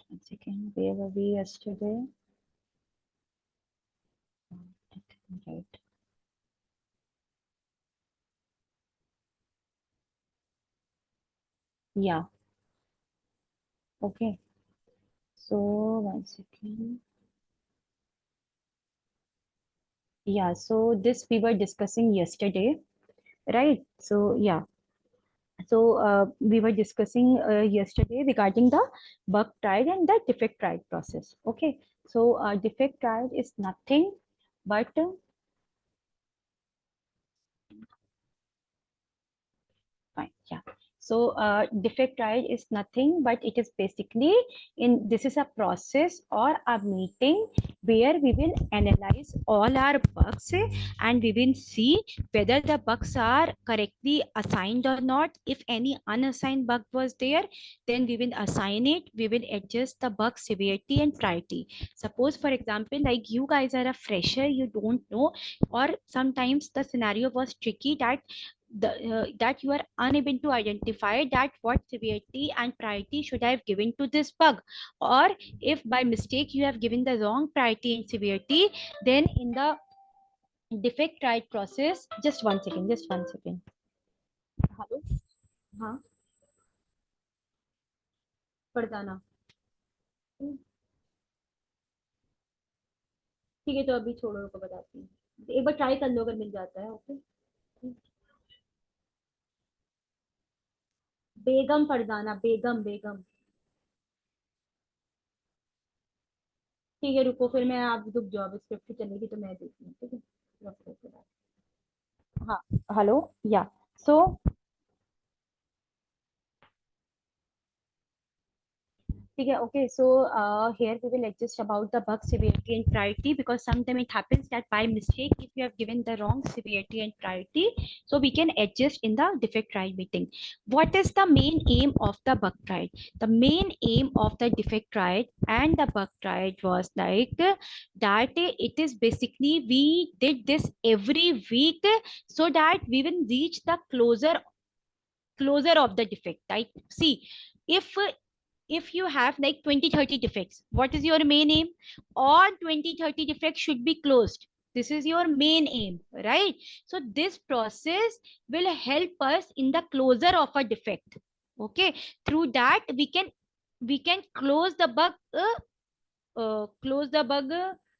One second. Where were we yesterday? Right. Yeah. Okay. So one second. Yeah. So this we were discussing yesterday, right? So yeah. So we were discussing yesterday regarding the bug tried and the defect tried process. Okay. So defect tried is nothing but fine. Yeah. So defect trial is nothing but it is basically in this is a process or a meeting where we will analyze all our bugs and we will see whether the bugs are correctly assigned or not. If any unassigned bug was there, then we will assign it. We will adjust the bug severity and priority. Suppose, for example, like you guys are a fresher, you don't know, or sometimes the scenario was tricky that that you are unable to identify that what severity and priority should I have given to this bug, or if by mistake you have given the wrong priority and severity, then in the defect tried process, just one second. Hello. हाँ. पड़ताना. ठीक है तो अभी छोड़ो को बताती हूँ, एक बार ट्राई कर लो अगर मिल जाता है. ओके. बेगम फरजाना, बेगम बेगम. ठीक है रुको, फिर मैं आप रुक जाओ, अभी स्क्रिप्ट चलेगी तो मैं देखती हूँ. ठीक है. रखो. हाँ. हेलो. या. सो ठीक है. Okay, so here we will adjust about the bug severity and priority, because sometimes it happens that by mistake if you have given the wrong severity and priority, so we can adjust in the defect trial meeting. What is the main aim of the bug trial? The main aim of the defect trial and the bug trial was like that it is basically we did this every week so that we will reach the closer of the defect, right? See, if you have like 20-30 defects, what is your main aim? All 20-30 defects should be closed. This is your main aim, right? So this process will help us in the closure of a defect. Okay. Through that we can close the bug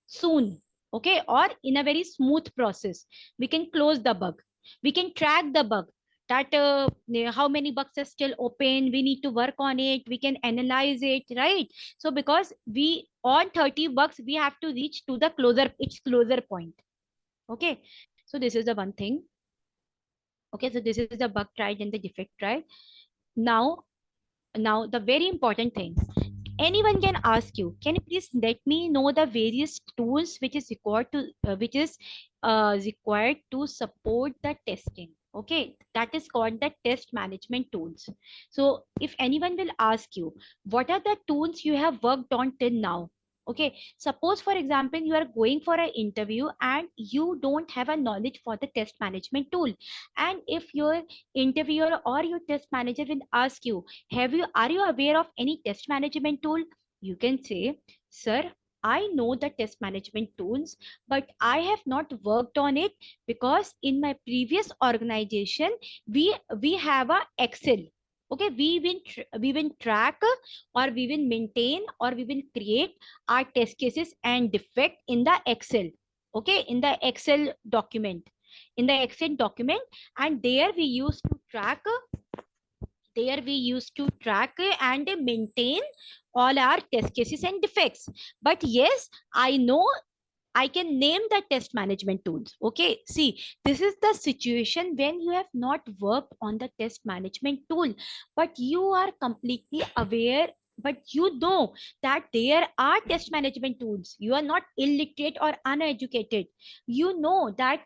soon. Okay. Or in a very smooth process we can close the bug. We can track the bug, that how many bugs are still open, we need to work on it, we can analyze it, right? So because we on 30 bugs we have to reach to the closer point. Okay. So this is the one thing. Okay. So this is the bug tried and the defect tried. Now now the very important thing, anyone can ask you, can you please let me know the various tools which is required to support the testing? Okay, that is called the test management tools. So if anyone will ask you, what are the tools you have worked on till now? Okay, suppose for example you are going for an interview and you don't have a knowledge for the test management tool, and if your interviewer or your test manager will ask you, are you aware of any test management tool? You can say, sir, I know the test management tools, but I have not worked on it because in my previous organization we have a Excel. Okay, we will track or we will maintain or we will create our test cases and defect in the Excel. Okay, in the Excel document, and there we used to track and maintain all our test cases and defects. But yes, I know I can name the test management tools. Okay, see, this is the situation when you have not worked on the test management tool, but you are completely aware. But you know that there are test management tools. You are not illiterate or uneducated. You know that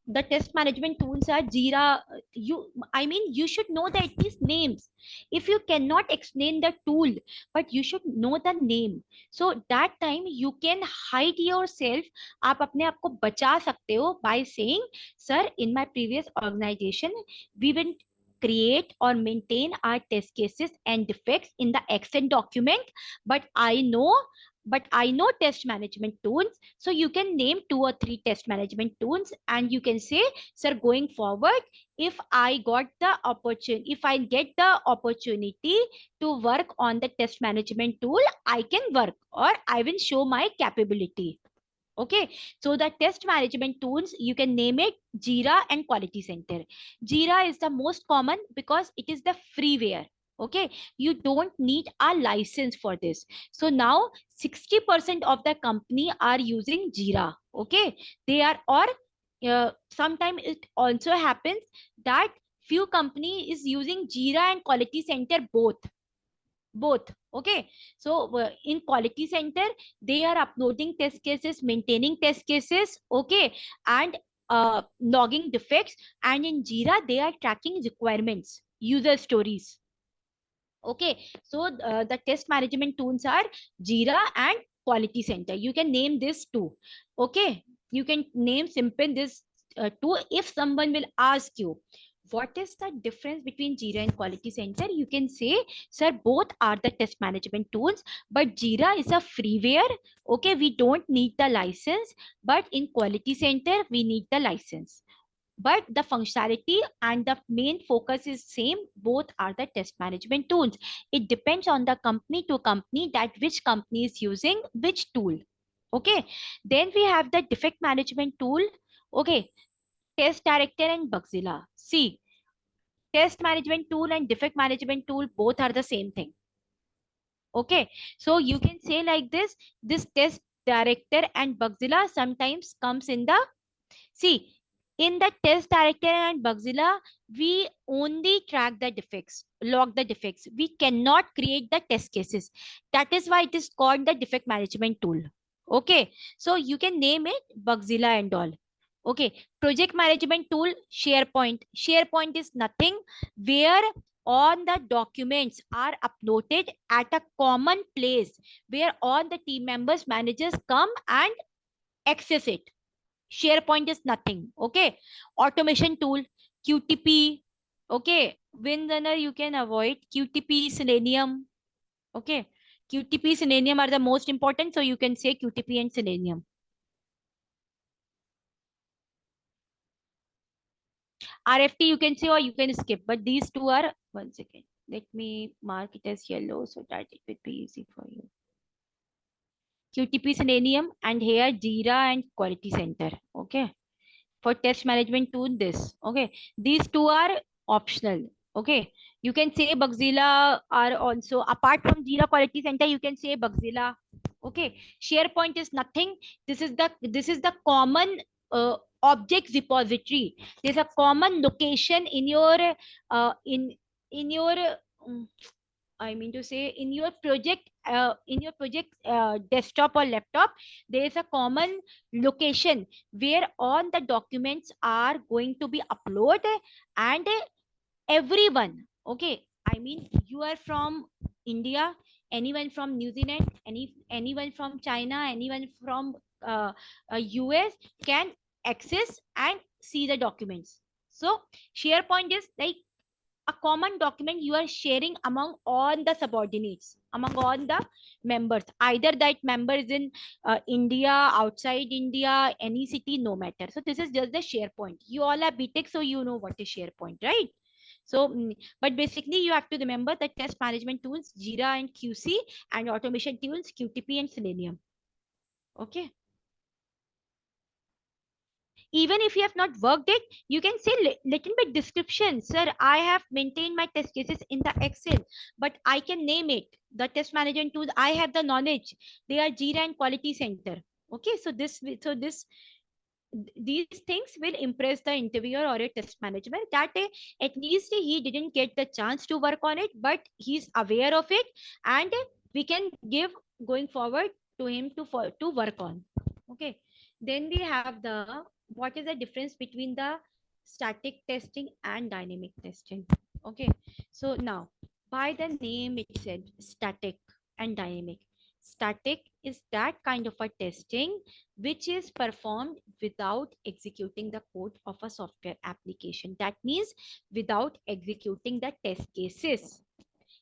the test management tools are Jira. You should know the at least names. If you cannot explain the tool, but you should know the name. So that time you can hide yourself. आप अपने आप को बचा सकते हो by saying, sir, in my previous organization we went create or maintain our test cases and defects in the Excel document, but I know test management tools. So you can name 2 or 3 test management tools, and you can say, sir, going forward, if I get the opportunity to work on the test management tool, I can work, or I will show my capability. Okay, so the test management tools, you can name it Jira and Quality Center. Jira is the most common because it is the freeware. Okay, you don't need a license for this. So now 60% of the company are using Jira. Okay, they are, or sometimes it also happens that few company is using Jira and Quality Center both. Okay, so in Quality Center they are uploading test cases, maintaining test cases, okay, and logging defects, and in Jira they are tracking requirements, user stories. Okay, so the test management tools are Jira and Quality Center. You can name this too. Okay, you can name simple this too. If someone will ask you what is the difference between Jira and Quality Center, you can say, sir, both are the test management tools, but Jira is a freeware. Okay, we don't need the license, but in Quality Center we need the license, but the functionality and the main focus is same. Both are the test management tools. It depends on the company to company that which company is using which tool. Okay, then we have the defect management tool. Okay, test director and Bugzilla. See, test management tool and defect management tool both are the same thing. Okay, so you can say like this test director and Bugzilla sometimes comes in the, see, in the test director and Bugzilla, we only track the defects, log the defects. We cannot create the test cases. That is why it is called the defect management tool. Okay, so you can name it Bugzilla and all. Okay, project management tool, SharePoint. SharePoint is nothing where all the documents are uploaded at a common place where all the team members, managers come and access it. SharePoint is nothing. Okay. Automation tool, QTP. Okay. WinRunner you can avoid. QTP, Selenium. Okay. QTP, Selenium are the most important. So you can say QTP and Selenium. RFT you can say or you can skip. But these two are, one second. Let me mark it as yellow so that it will be easy for you. QTP, Selenium, and here Jira and Quality Center. Okay. For test management tool, this. Okay, these two are optional. Okay, you can say Bugzilla are also, apart from Jira Quality Center, you can say Bugzilla. Okay, SharePoint is nothing. This is the common object repository. There's a common location in your in your I mean to say in your project desktop or laptop, there is a common location where all the documents are going to be uploaded, and everyone, okay, I mean you are from India, anyone from New Zealand, anyone from China, anyone from US can access and see the documents. So SharePoint is like a common document you are sharing among all the subordinates, among all the members, either that member is in India, outside India, any city, no matter. So this is just the SharePoint. You all are BTech, so you know what is SharePoint, right? So but basically you have to remember the test management tools Jira and QC, and automation tools QTP and Selenium. Okay, even if you have not worked it, you can say little bit description, sir, I have maintained my test cases in the Excel, but I can name it the test management tools, I have the knowledge, they are Jira and Quality Center. Okay, so these things will impress the interviewer or a test manager that at least he didn't get the chance to work on it, but he's aware of it, and we can give going forward to him to work on. Okay, then we have the, what is the difference between the static testing and dynamic testing. Okay, so now by the name itself, static and dynamic. Static is that kind of a testing which is performed without executing the code of a software application. That means without executing the test cases.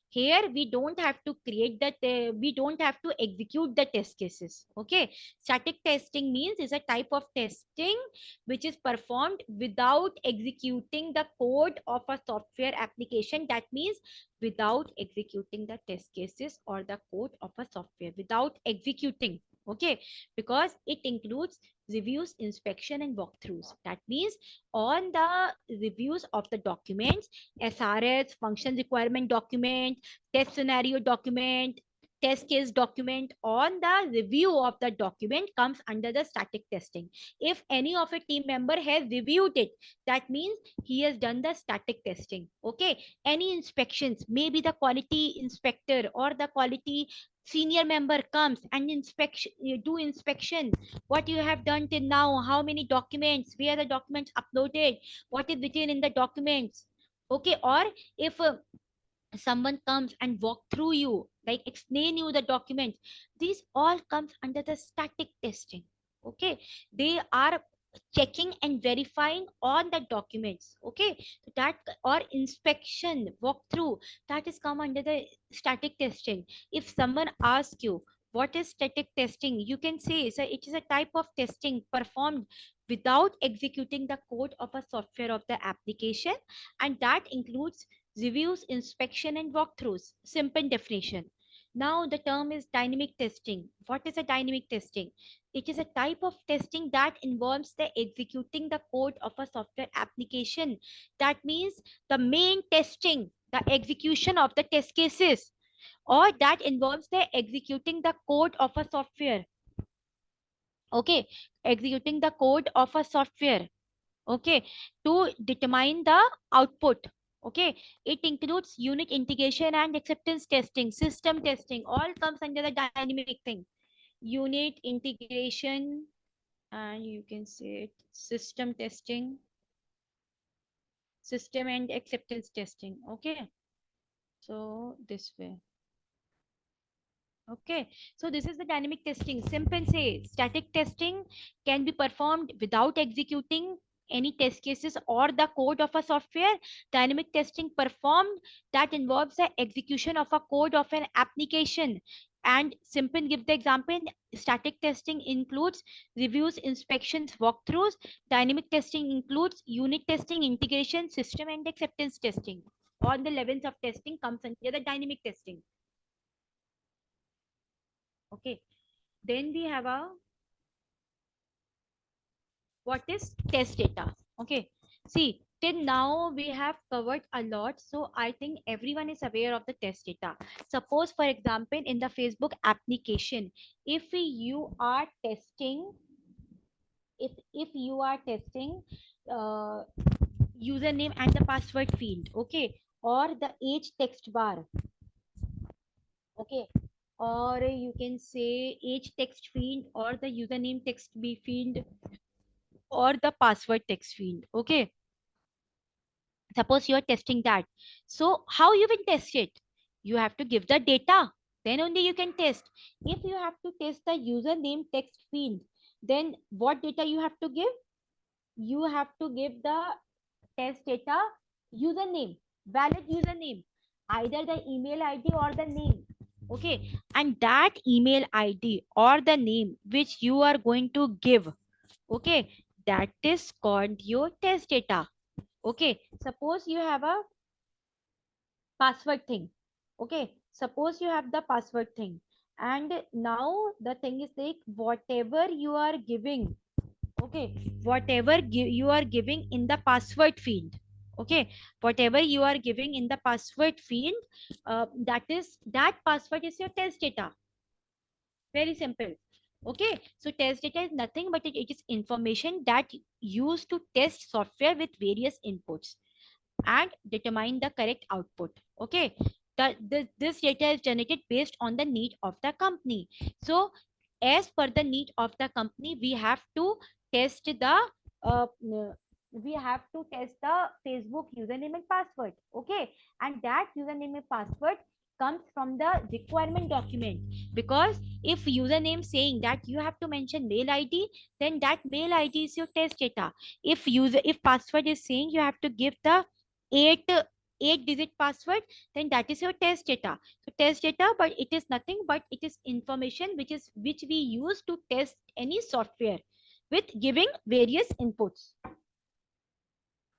Here we don't have to create that, we don't have to execute the test cases. Okay, static testing means is a type of testing which is performed without executing the code of a software application. That means without executing the test cases or the code of a software, without executing. Okay, because it includes reviews, inspection and walkthroughs. That means on the reviews of the documents, SRS, function requirement document, test scenario document, test case document, on the review of the document comes under the static testing. If any of a team member has reviewed it, that means he has done the static testing. Okay, any inspections, maybe the quality inspector or the quality senior member comes and inspection, do inspection, what you have done till now, how many documents, where the documents uploaded, what is written in the documents. Okay, or if someone comes and walk through you, like explain you the documents, these all comes under the static testing. Okay, they are checking and verifying on the documents. Okay, so that, or inspection walkthrough, that is come under the static testing. If someone asks you what is static testing, you can say so it is a type of testing performed without executing the code of a software of the application, and that includes reviews, inspection, and walkthroughs. Simple definition. Now, the term is dynamic testing. What is a dynamic testing? It is a type of testing that involves the executing the code of a software application. That means the main testing, the execution of the test cases, or that involves the executing the code of a software. Okay, executing the code of a software. Okay, to determine the output. Okay, it includes unit integration and acceptance testing, system testing, all comes under the dynamic thing. Unit integration, and you can say it, system testing, system and acceptance testing. Okay, so this way. Okay, so this is the dynamic testing. Simple say static testing can be performed without executing any test cases or the code of a software. Dynamic testing performed that involves the execution of a code of an application. And simple give the example, static testing includes reviews, inspections, walkthroughs. Dynamic testing includes unit testing, integration, system and acceptance testing. All the levels of testing comes under the dynamic testing. Okay, then we have a, what is test data. Okay, see till now we have covered a lot, so I think everyone is aware of the test data. Suppose for example in the Facebook application, if you are testing, if you are testing uh, username and the password field, okay, or the age text bar, okay, or you can say age text field or the username text b field or the password text field. Okay, suppose you are testing that, so how you will test it? You have to give the data, then only you can test. If you have to test the username text field, then what data you have to give? You have to give the test data username, valid username, either the email id or the name. Okay, and that email id or the name which you are going to give, okay, that is called your test data. Okay, suppose you have a password thing. Okay, suppose you have the password thing, and now the thing is like whatever you are giving, okay, whatever you are giving in the password field, okay, whatever you are giving in the password field, that password is your test data. Very simple. Okay, so test data is nothing but it is information that used to test software with various inputs and determine the correct output. Okay, this data is generated based on the need of the company. So as per the need of the company, we have to test the uh, we have to test the Facebook username and password. Okay, and that username and password comes from the requirement document, because if username saying that you have to mention mail id, then that mail id is your test data. If password is saying you have to give the eight eight digit password, then that is your test data. So test data, but it is nothing but it is information which we use to test any software with giving various inputs.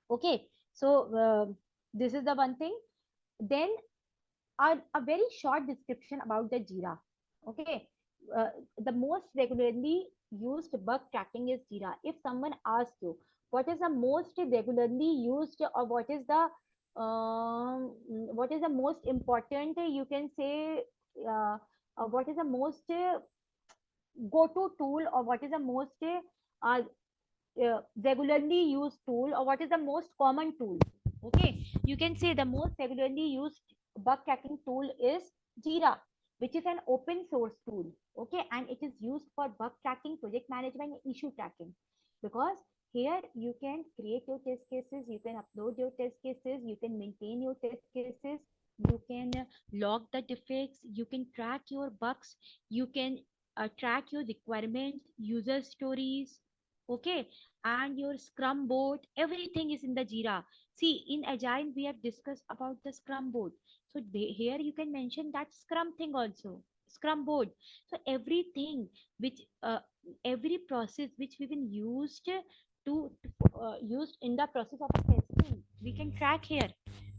Okay, so this is the one thing. Then a very short description about the Jira. Okay, the most regularly used bug tracking is Jira. If someone asks you what is the most regularly used, or what is the most important, you can say, what is the most go-to tool, or what is the most regularly used tool, or what is the most common tool. Okay, you can say the most regularly used bug tracking tool is Jira, which is an open source tool. Okay, and it is used for bug tracking, project management, and issue tracking, because here you can create your test cases, you can upload your test cases, you can maintain your test cases, you can log the defects, you can track your bugs, you can track your requirements, user stories. Okay, and your scrum board, everything is in the Jira. See, in Agile we have discussed about the scrum board, so here you can mention that scrum thing also, scrum board. So everything which every process which we been used to used in the process of testing, we can track here.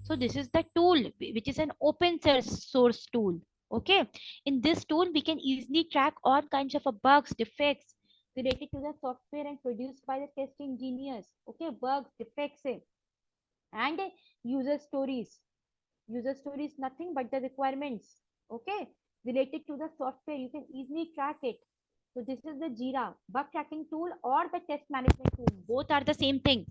So this is the tool which is an open source tool. Okay, in this tool we can easily track all kinds of bugs, defects related to the software and produced by the test engineers. Okay, bugs, defects, and user stories. User stories nothing but the requirements. Okay, related to the software, you can easily track it. So this is the Jira bug tracking tool or the test management tool. Both are the same thing.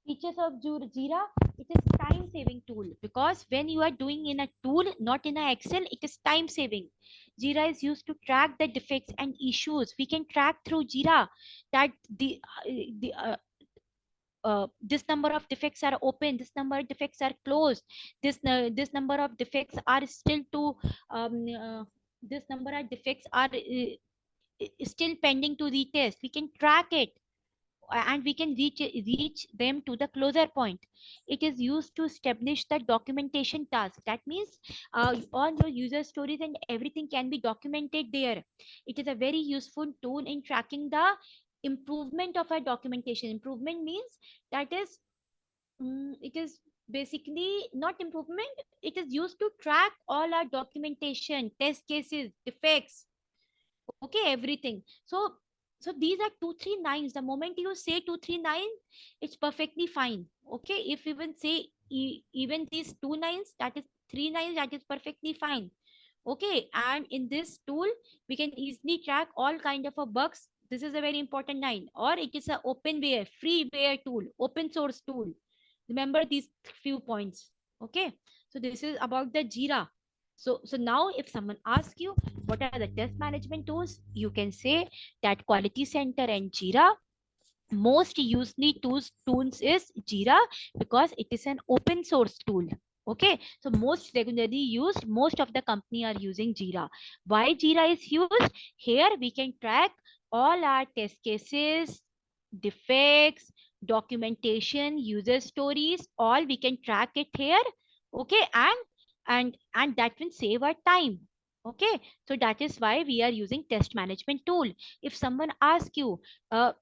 Features of Jira, it is time saving tool, because when you are doing in a tool, not in a Excel, it is time saving. Jira is used to track the defects and issues. We can track through Jira that this number of defects are open, this number of defects are closed, this number of defects are still to this number of defects are still pending to retest. We can track it, and we can reach them to the closer point. It is used to establish the documentation task. That means all your user stories and everything can be documented there. It is a very useful tool in tracking the improvement of our documentation. Improvement means that is it is basically not improvement, it is used to track all our documentation, test cases, defects. Okay, everything. So these are 239. The moment you say 239, it's perfectly fine. Okay, if even say even these two nines, that is three nines, that is perfectly fine. Okay, and in this tool we can easily track all kind of a bugs. This is a very important line. Or it is a openware, freeware tool, open source tool. Remember these few points. Okay, so this is about the Jira. So now if someone asks you what are the test management tools, you can say that Quality Center and Jira. Most usually tools is Jira, because it is an open source tool. Okay, so most regularly used, most of the company are using Jira. Why Jira is used? Here we can track all our test cases, defects, documentation, user stories, all we can track it here. Okay, and that will save our time. Okay, so that is why we are using test management tool. If someone asks you are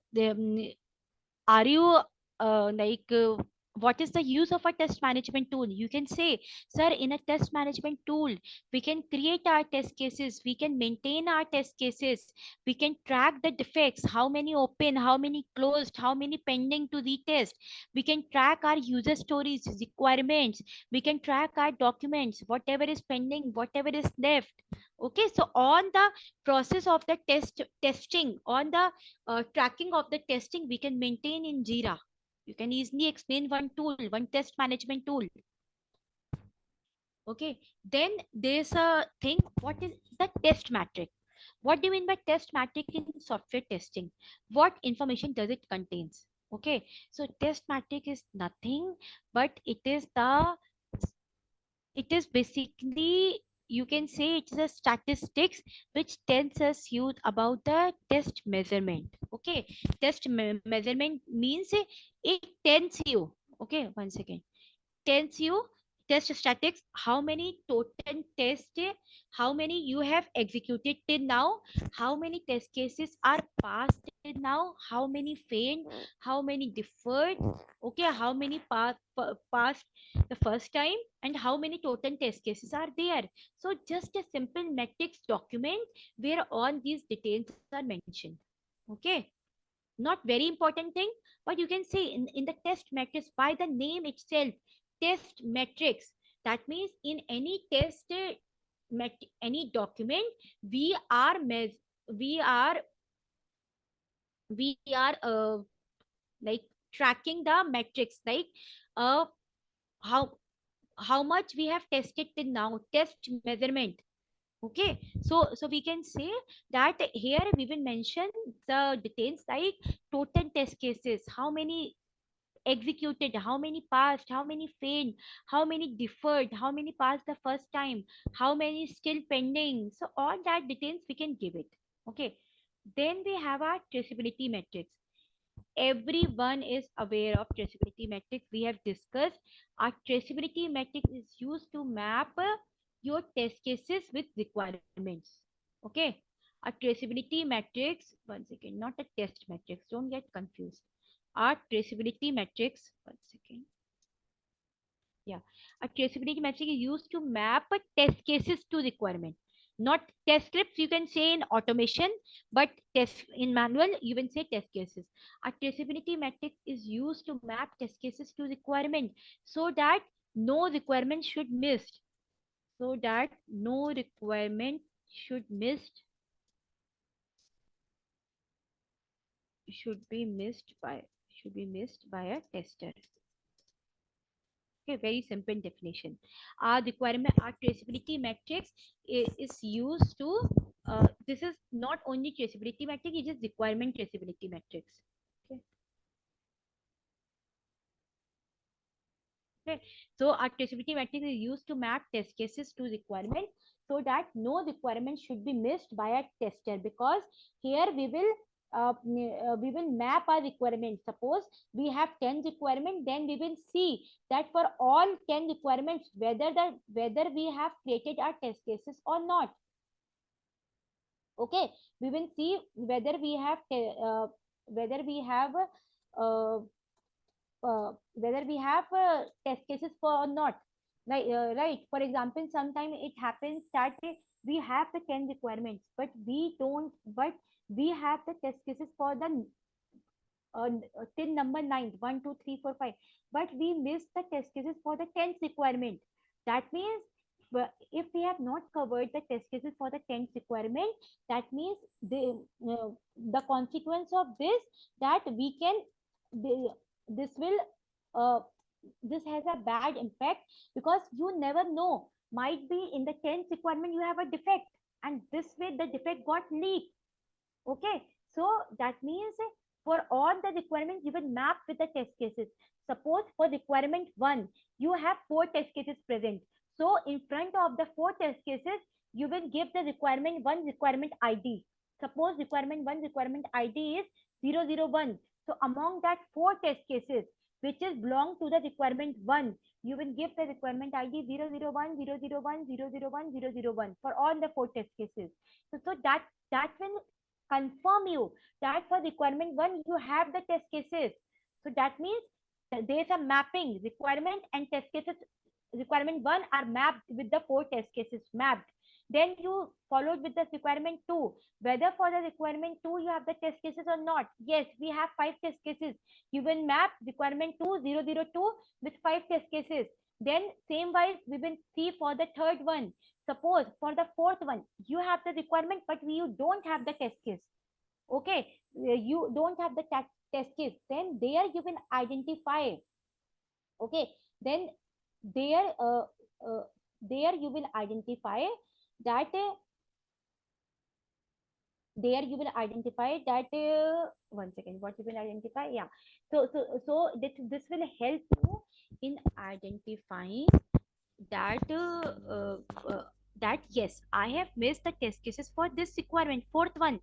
you what is the use of a test management tool, you can say, sir, in a test management tool we can create our test cases, we can maintain our test cases, we can track the defects, how many open, how many closed, how many pending to retest, we can track our user stories, requirements, we can track our documents, whatever is pending, whatever is left. Okay, so on the process of the testing, on the tracking of the testing, we can maintain in Jira. You can easily explain one tool, one test management tool. Okay, then there's a thing, what is the test matrix? What do you mean by test matrix in software testing? What information does it contains? Okay, so test matrix is nothing but it is basically you can say it's a statistics which tells us you about the test measurement. Okay, test measurement means it tells you. Okay, one second, tells you test statistics, how many total tests, how many you have executed till now, how many test cases are passed till now, how many failed, how many deferred, okay, how many passed the first time, and how many total test cases are there. So just a simple metrics document where all these details are mentioned. Okay, not very important thing, but you can say in the test matrix by the name itself, test matrix, that means in any test any document, we are we are we are like tracking the metrics, like uh how how much we have tested till now, test measurement. Okay, so we can say that here we will mention the details like total test cases, how many executed, how many passed, how many failed, how many deferred, how many passed the first time, how many still pending. So all that details we can give it. Okay, then we have our traceability metrics. Everyone is aware of traceability metrics. We have discussed our traceability metrics is used to map your test cases with requirements. Okay, a traceability matrix, one second, not a test matrix, don't get confused. Our traceability matrix, one second, yeah, a traceability matrix is used to map test cases to requirement, not test scripts. You can say in automation, but test in manual, you can say test cases. A traceability matrix is used to map test cases to requirement, so that no requirement should missed, so that no requirement should missed should be missed by a tester. Okay, very simple definition. Our requirement, our traceability matrix is used to, this is not only traceability matrix, it is requirement traceability matrix. Okay. Okay. So our traceability matrix is used to map test cases to requirement, so that no requirement should be missed by a tester, because here we will map our requirements. Suppose we have 10 requirements, then we will see that for all 10 requirements whether we have created our test cases or not. Okay, we will see whether we have uh, whether we have test cases for or not. Right, for example, sometimes it happens that we have the 10 requirements, but we don't, but we have the test cases for the till number 9, 1 2 3 4 5, but we miss the test cases for the 10th requirement. That means, if we have not covered the test cases for the 10th requirement, that means the consequence of this, that we can the, this will uh, this has a bad impact, because you never know, might be in the 10th requirement you have a defect, and this way the defect got leaked. Okay, so that means for all the requirements you will map with the test cases. Suppose for requirement 1 you have 4 test cases present, so in front of the 4 test cases you will give the requirement 1 requirement id. Suppose requirement 1 requirement id is 001, so among that 4 test cases which is belong to the requirement 1, you will give the requirement id 001 001 001 001 for all the 4 test cases. So that will confirm you that for requirement 1 you have the test cases. So that means there is a mapping, requirement and test cases. Requirement 1 are mapped with the 4 test cases mapped. Then you followed with the requirement 2, whether for the requirement 2 you have the test cases or not. Yes, we have 5 test cases. You will map requirement 2002 with 5 test cases. Then same wise we will see for the third one. Suppose for the fourth one you have the requirement, but you don't have the test case. Okay, you don't have the test case, then there you will identify. Okay, then there uh, there you will identify that there you will identify that one second, what you will identify, yeah. So this will help you in identifying that that yes, I have missed the test cases for this requirement, fourth one.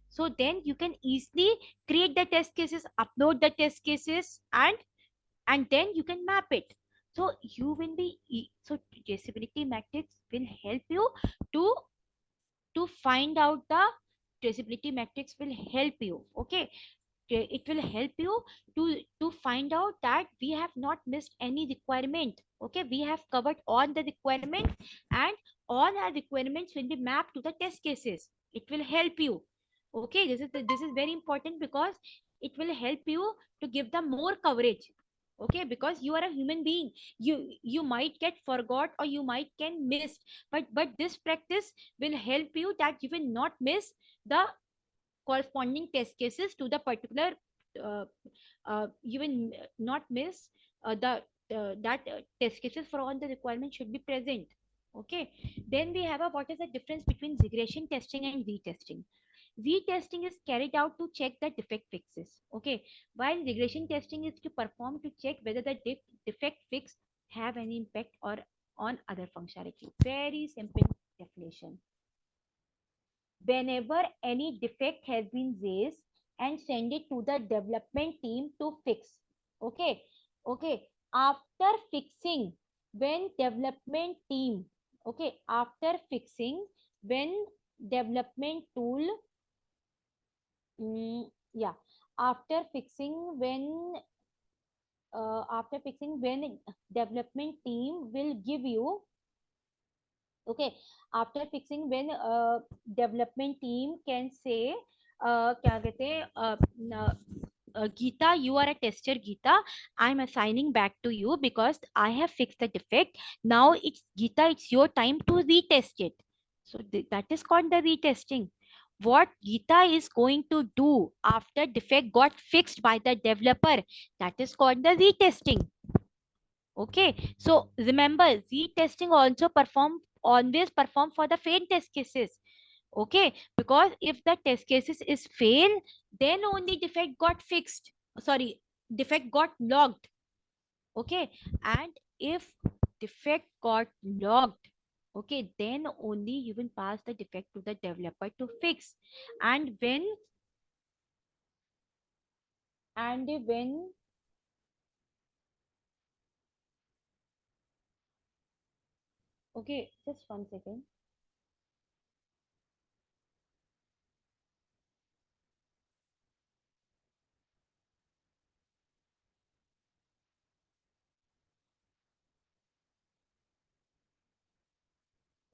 So then you can easily create the test cases, upload the test cases, and then you can map it. So you will be so traceability metrics will help you to find out the traceability metrics will help you. Okay, it will help you to find out that we have not missed any requirement. Okay, we have covered all the requirements, and all our requirements will be mapped to the test cases. It will help you. Okay, this is very important, because it will help you to give them more coverage. Okay, because you are a human being, you might get forgot or you might get missed, but this practice will help you that you will not miss the corresponding test cases to the particular uh, you will not miss the that test cases for all the requirements should be present. Okay, then we have a what is the difference between regression testing and retesting. Retesting is carried out to check the defect fixes. Okay, while regression testing is to perform to check whether the defect fix have any impact or on other functionality. Very simple definition. Whenever any defect has been raised, and send it to the development team to fix. Okay, okay, after fixing, when development team, okay, after fixing, when development tool, yeah, after fixing, when development team will give you, okay, after fixing, when development team can say क्या कहते हैं Geeta, you are a tester, Geeta. I'm assigning back to you because I have fixed the defect. Now it's Geeta, it's your time to retest it. So that is called the retesting. What Geeta is going to do after defect got fixed by the developer, that is called the retesting. Okay, so remember, retesting also always perform for the failed test cases. Okay, because if the test cases is fail, then only defect got fixed. Sorry, defect got logged. Okay, and if defect got logged, okay, then only you will pass the defect to the developer to fix. And when okay, just 1 second.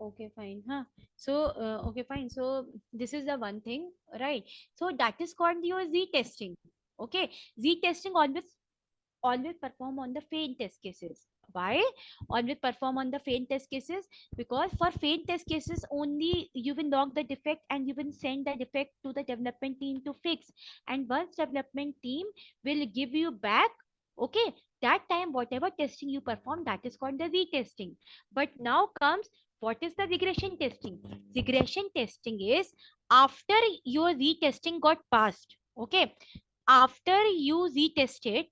Okay, fine. Huh? So, okay, fine. So, this is the one thing, right? So, that is called your Z testing. Okay, Z testing always perform on the faint test cases. Why? Always perform on the faint test cases, because for faint test cases only you will log the defect and you will send the defect to the development team to fix. And once development team will give you back, okay, that time whatever testing you perform, that is called the retesting. But now comes what is the regression testing? Regression testing is after your retesting got passed. Okay, after your retesting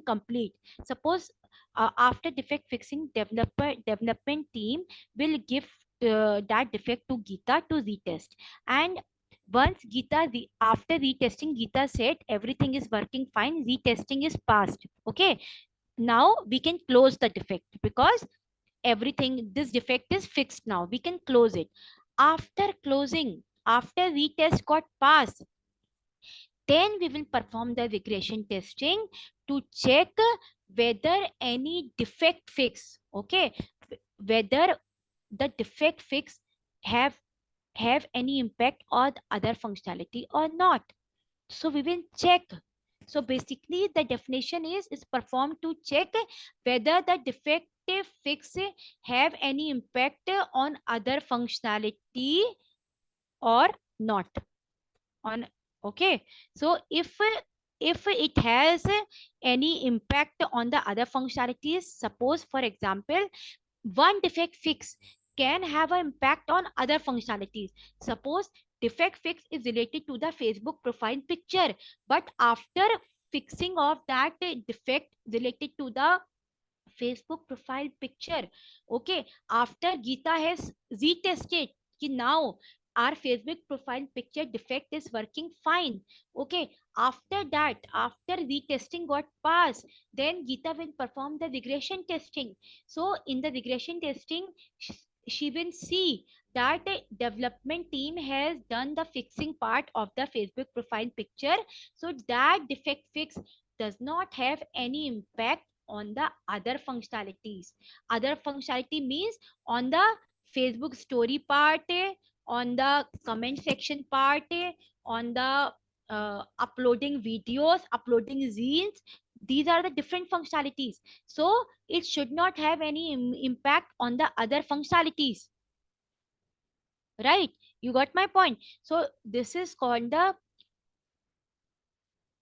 complete, suppose after defect fixing, development team will give that defect to Geeta to retest. And once after retesting, Geeta said everything is working fine, retesting is passed. Okay, now we can close the defect, because everything, this defect is fixed. Now we can close it. After closing, after retest got passed, then we will perform the regression testing to check whether any defect fix, okay, whether the defect fix have any impact on other functionality or not. So we will check. So basically the definition is performed to check whether the defective fix have any impact on other functionality or not. On Okay, so if it has any impact on the other functionalities, suppose for example one defect fix can have an impact on other functionalities. Suppose defect fix is related to the Facebook profile picture, but after fixing of that defect related to the Facebook profile picture. Okay, after Geeta has retested ki now our Facebook profile picture defect is working fine. Okay, after that, after retesting got passed, then Geeta will perform the regression testing. So in the regression testing, she will see that the development team has done the fixing part of the Facebook profile picture. So that defect fix does not have any impact on the other functionalities. Other functionality means on the Facebook story part, on the comment section part, on the uploading videos, uploading zines. These are the different functionalities. So it should not have any impact on the other functionalities. Right? You got my point. So this is called the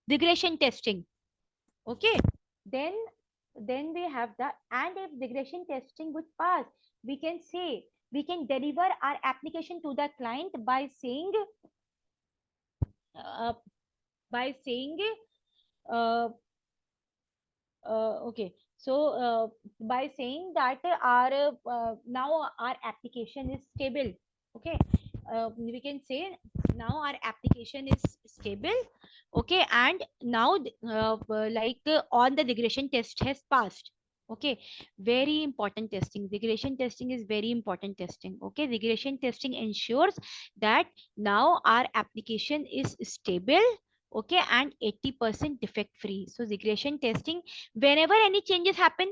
regression testing. Okay, then we have the, and if regression testing would pass, we can say we can deliver our application to the client by saying uh, by saying uh, okay, so by saying that our now our application is stable. Okay, we can say now our application is stable. Okay, and now on the regression test has passed. Okay, very important testing. Regression testing is very important testing. Okay, regression testing ensures that now our application is stable. Okay, and 80% defect free. So regression testing, whenever any changes happen,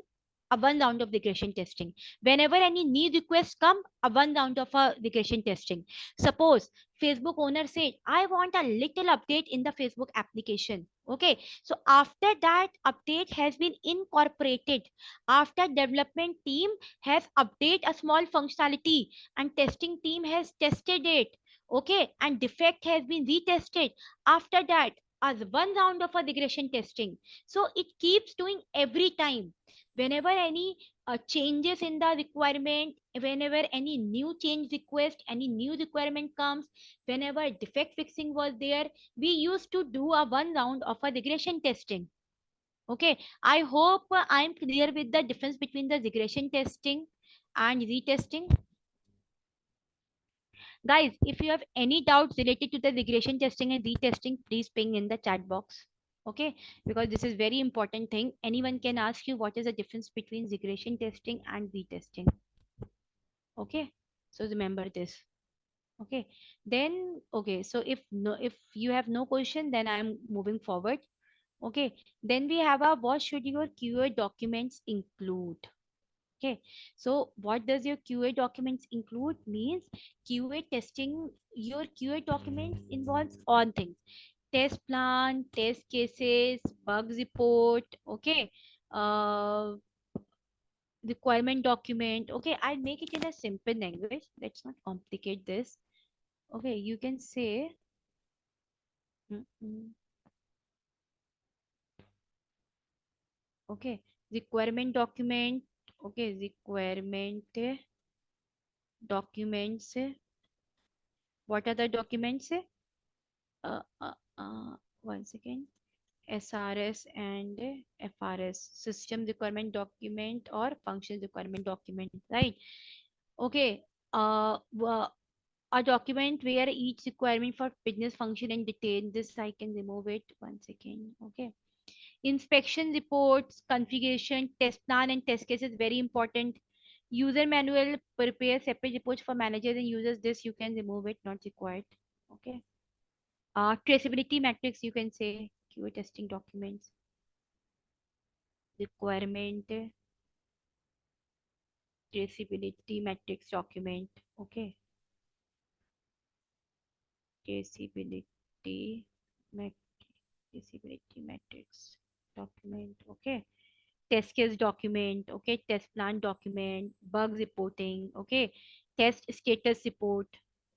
a one round of regression testing. Whenever any new requests come, a one round of a regression testing. Suppose Facebook owner said, I want a little update in the Facebook application. Okay, so after that update has been incorporated, after development team has update a small functionality and testing team has tested it, okay, and defect has been retested, after that as one round of a regression testing. So it keeps doing every time. Whenever any changes in the requirement, whenever any new change request, any new requirement comes, whenever defect fixing was there, we used to do a one round of a regression testing. Okay, I hope I'm clear with the difference between the regression testing and retesting. Guys, if you have any doubts related to the regression testing and retesting, please ping in the chat box. Okay, because this is very important thing. Anyone can ask you what is the difference between regression testing and retesting. Okay, so remember this. Okay, then okay, so if you have no question, then I am moving forward. Okay, then we have a what should your QA documents include? Okay, so what does your QA documents include? Means QA testing, your QA documents involves all things: test plan, test cases, bugs report, okay, uh, requirement document. Okay, I'll make it in a simple language. Let's not complicate this. Okay, you can say, mm, mm, okay, requirement document. Okay, requirement documents. What are the documents? uh, uh, uh, One second. SRS and FRS, system requirement document or function requirement document, right? Okay, a document where each requirement for business function and detail. This I can remove it. One second. Okay. Inspection reports, configuration, test plan, and test cases very important. User manual, prepare separate reports for managers and users. This you can remove it, not required. Okay. Traceability matrix, you can say QA testing documents, requirement, traceability matrix document. Okay, traceability, mat traceability matrix document. Okay, test case document. Okay, test plan document, bug reporting. Okay, test status report.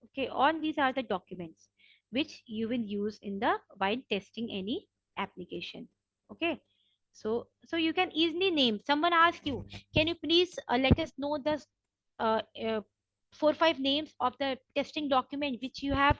Okay, all these are the documents which you will use in the while testing any application. Okay, so you can easily name. Someone ask you, can you please let us know the uh, uh, 4 5 names of the testing document which you have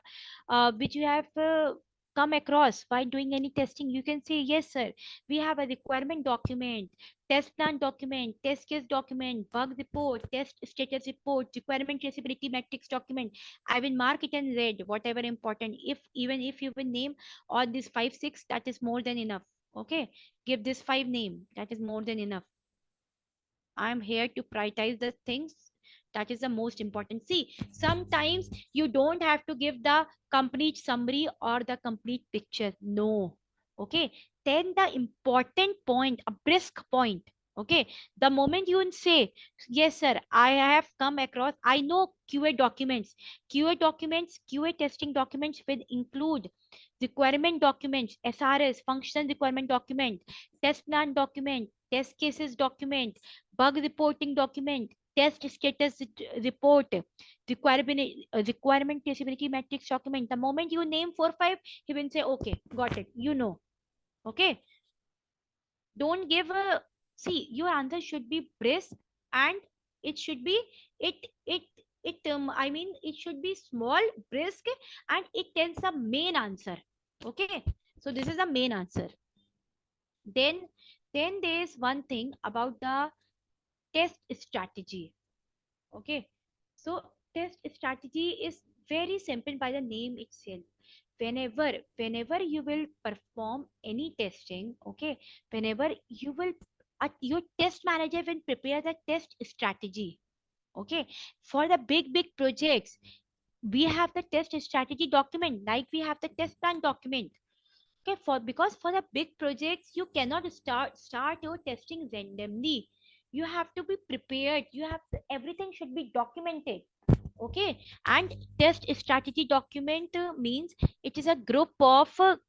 come across while doing any testing, you can say, yes sir, we have a requirement document, test plan document, test case document, bug report, test status report, requirement traceability metrics document. I will mark it in red, whatever important. If even if you will name all these 5 6, that is more than enough. Okay, give this 5 name, that is more than enough. I'm here to prioritize the things that is the most important. See, sometimes you don't have to give the complete summary or the complete picture. No. Okay. Then the important point, a brisk point. Okay. The moment you say, yes, sir, I have come across, I know QA documents. QA documents, QA testing documents will include requirement documents, SRS, functional requirement document, test plan document, test cases document, bug reporting document, test status report, requirement traceability metrics document. The moment you name 4 5, he will say, okay, got it, you know. Okay, don't give a, see, your answer should be brisk, and it should be, it it I mean, it should be small, brisk, and it tells the main answer. Okay, so this is the main answer. then then there is one thing about the test strategy. Okay, so test strategy is very simple by the name itself. Whenever you will perform any testing, okay, whenever you will, your test manager will prepare the test strategy. Okay, for the big projects, we have the test strategy document, like we have the test plan document. Okay, for because for the big projects, you cannot start your testing randomly. You have to be prepared. You have to, everything should be documented. Okay, and test strategy document means it is a group of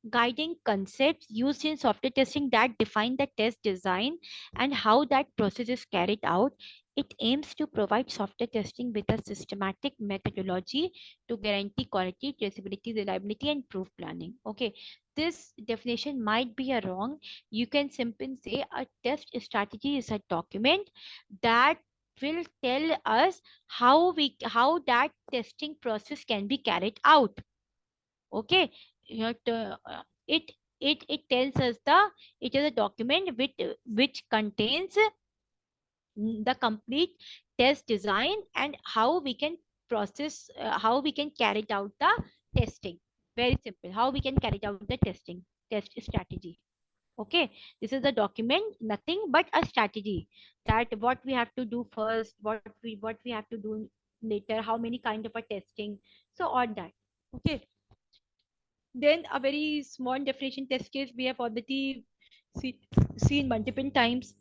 guiding concepts used in software testing that define the test design and how that process is carried out. It aims to provide software testing with a systematic methodology to guarantee quality, traceability, reliability, and proof planning. Okay, this definition might be a wrong. You can simply say a test strategy is a document that will tell us how that testing process can be carried out. Okay, you have to, it tells us the, it is a document which contains the complete test design and how we can process, how we can carry out the testing. Very simple, how we can carry out the testing, test strategy. Okay, this is a document, nothing but a strategy, that what we have to do first, what we have to do later, how many kind of a testing, so all that. Okay, then a very small definition test case we have already see, seen multiple times.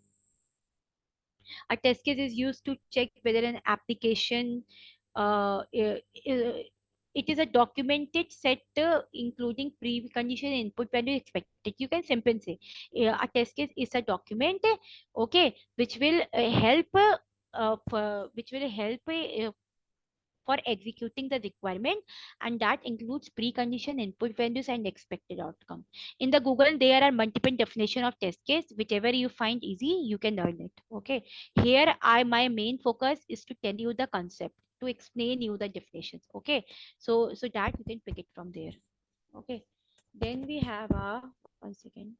A test case is used to check whether an application, it is a documented set, including precondition input value expected. You can simply say a test case is a document, okay, which will help, which will help for executing the requirement, and that includes precondition, input values, and expected outcome. In the Google, there are multiple definition of test case. Whichever you find easy, you can learn it. Okay, here I my main focus is to tell you the concept, to explain you the definitions. Okay, so that you can pick it from there. Okay, then we have a, one second,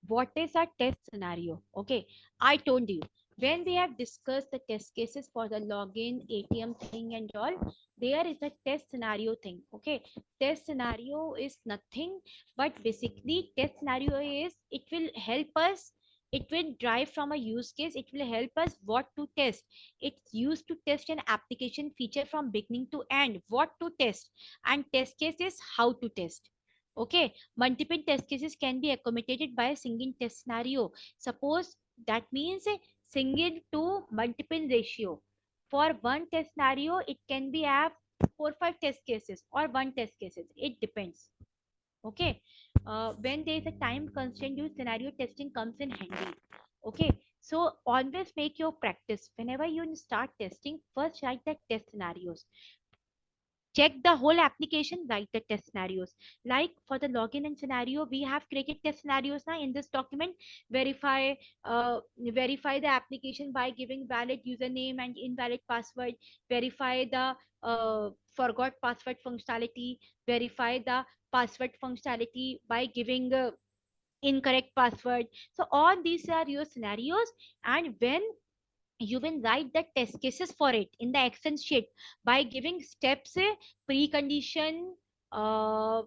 what is a test scenario. Okay, I told you, when we have discussed the test cases for the login, ATM thing and all, there is a test scenario thing. Okay, test scenario is nothing but basically test scenario is, it will help us, it will drive from a use case, it will help us what to test. It's used to test an application feature from beginning to end, what to test, and test case is how to test. Okay, multiple test cases can be accommodated by a single test scenario. Suppose that means a single to multiple ratio. For one test scenario, it can be have 4 5 test cases or one test cases. It depends. Okay, when there is a time constraint, use scenario testing comes in handy. Okay, so always make your practice. Whenever you start testing, first write the test scenarios. check the whole application, write the test scenarios. Like for the login and scenario, we have created test scenarios now in this document. Verify, verify the application by giving valid username and invalid password. Verify the forgot password functionality. Verify the password functionality by giving incorrect password. So all these are your scenarios, and when you will write the test cases for it in the Excel sheet by giving steps, precondition, uh,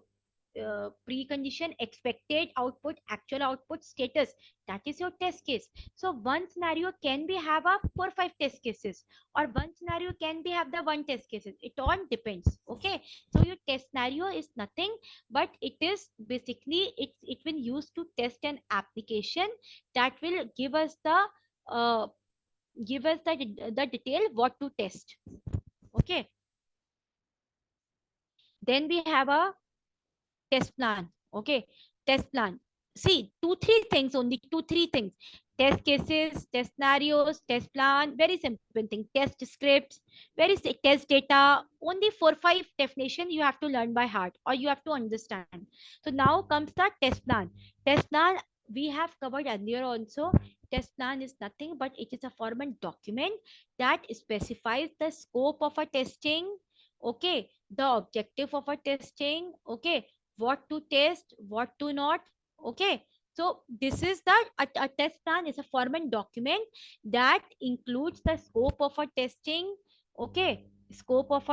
precondition, expected output, actual output, status. That is your test case. So one scenario can be have a 4 5 test cases, or one scenario can be have the one test cases. It all depends. Okay. So your test scenario is nothing but it is basically it will use to test an application that will uh, give us the detail what to test. Okay. Then we have a test plan. Okay. Test plan. See, 2 3 things, only 2 3 things: test cases, test scenarios, test plan. Very simple thing. Test scripts, test data. Only 4 5 definition you have to learn by heart, or you have to understand. So now comes the test plan. Test plan we have covered earlier also. Test plan is nothing but it is a formal document that specifies the scope of a testing. Okay, the objective of a testing. Okay, what to test, what to not. Okay, so this is a test plan is a formal document that includes the scope of a testing. Okay, scope of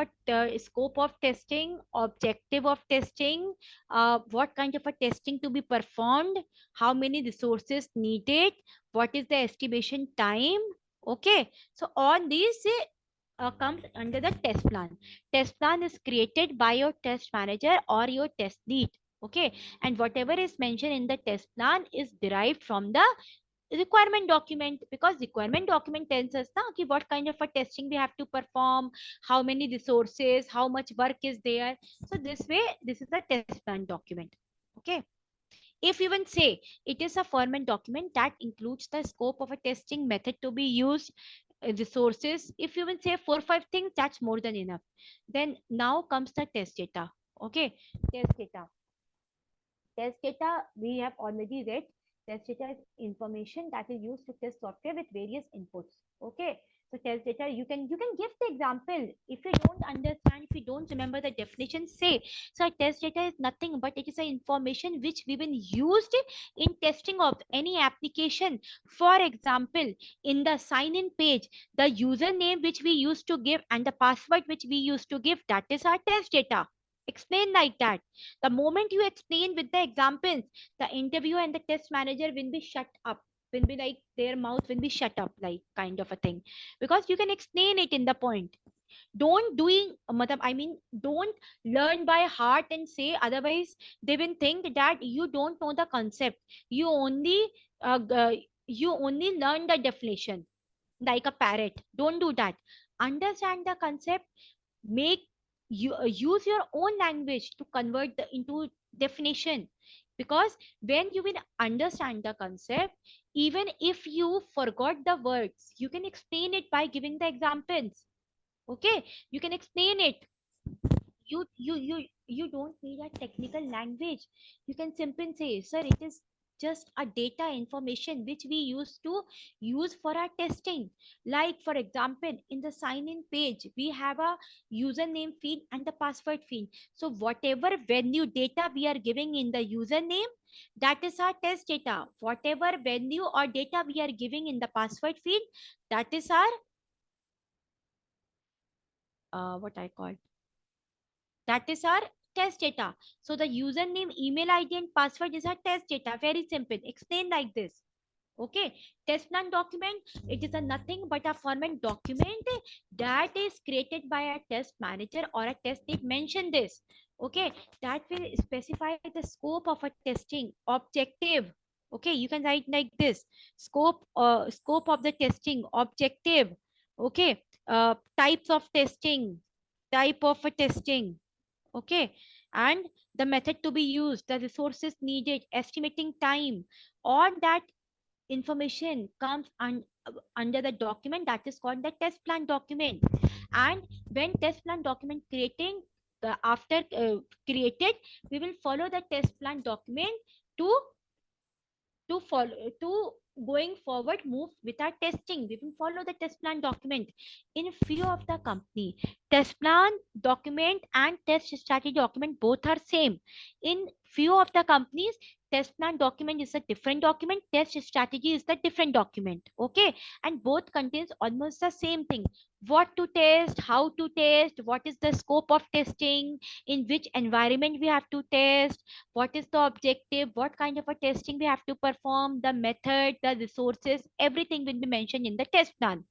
testing, objective of testing, what kind of a testing to be performed, how many resources needed, what is the estimation time. Okay, so all these comes under the test plan. Test plan is created by your test manager or your test lead. Okay, and whatever is mentioned in the test plan is derived from the requirement document, because requirement document tells us now okay, what kind of a testing we have to perform, how many resources, how much work is there. So this way, this is a test plan document. Okay, if you even say it is a format document that includes the scope of a testing, method to be used, resources, if you even say 4 5 things, that's more than enough. Then now comes the test data. Okay, test data. Test data we have already read. Test data is information that is used to test software with various inputs. Okay. So test data, you can give the example. If you don't understand, if you don't remember the definition, say. So test data is nothing but it is an information which we been used in testing of any application. For example, in the sign-in page, the username which we used to give and the password which we used to give, that is our test data. Explain like that. The moment you explain with the examples, the interviewer and the test manager will be shut up, will be like their mouth will be shut up, like kind of a thing, because you can explain it in the point. Don't doing I mean, don't learn by heart and say, otherwise they will think that you don't know the concept. You only you only learn the definition like a parrot. Don't do that. Understand the concept, make you use your own language to convert into definition, because when you will understand the concept, even if you forgot the words, you can explain it by giving the examples. Okay, you can explain it. You don't need a technical language. You can simply say, sir, it is just a data information which we used to use for our testing. Like for example, in the sign in page we have a username field and the password field. So whatever value data we are giving in the username, that is our test data. Whatever value or data we are giving in the password field, that is our what I call, that is our test data. So the username, email ID and password is our test data. Very simple. Explain like this. Okay, test plan document, it is a nothing but a format document that is created by a test manager or a test lead. Mention this. Okay, that will specify the scope of a testing, objective. Okay, you can write like this: scope of the testing, objective. Okay, types of testing, type of a testing. Okay, and the method to be used, the resources needed, estimating time. All that information comes under the document that is called the test plan document. And when test plan document creating, after created, we will follow the test plan document to follow to going forward move with our testing. We will follow the test plan document. In few of the company, test plan document and test strategy document both are same. In few of the companies, test plan document is a different document, test strategy is the different document. Okay, and both contains almost the same thing: what to test, how to test, what is the scope of testing, in which environment we have to test, what is the objective, what kind of a testing we have to perform, the method, the resources, everything will be mentioned in the test plan.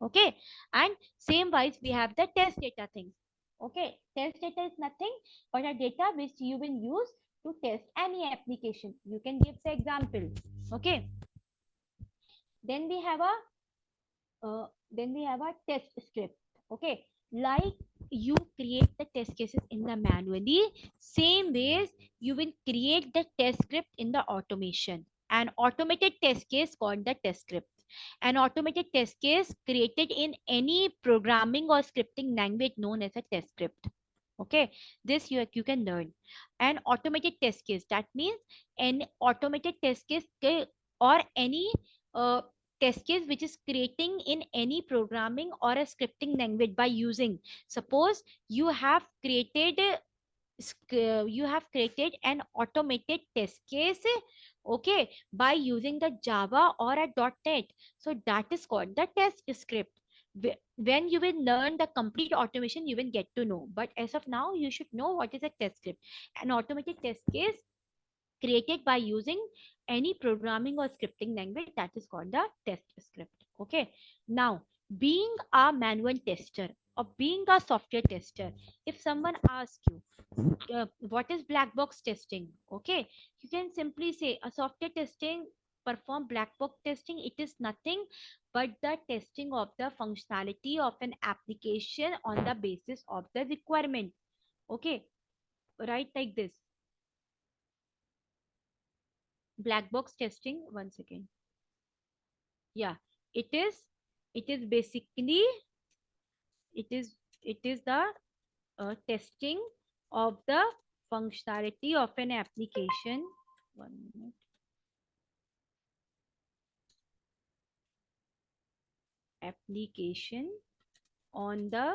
Okay, and same wise we have the test data things. Okay, test data is nothing but a data which you will use to test any application. You can give the example. Okay, then we have a test script. Okay, like you create the test cases in the manually, same ways you will create the test script in the automation. An automated test case called the test script. An automated test case created in any programming or scripting language known as a test script. Okay, this you can learn. An automated test case, that means an automated test case or any uh, test case which is creating in any programming or a scripting language by using, suppose you have created an automated test case, okay, by using the Java or a .NET. So that is called the test script. When you will learn the complete automation, you will get to know, but as of now you should know what is a test script. An automated test case created by using any programming or scripting language, that is called the test script. Okay, now being a manual tester or being a software tester, if someone asks you what is black box testing, okay, you can simply say a software testing perform black box testing. It is nothing but the testing of the functionality of an application on the basis of the requirement. Okay, right, like this. Black box testing, one second. Yeah, it is basically, it is the testing of the functionality of an application. One minute. Application on the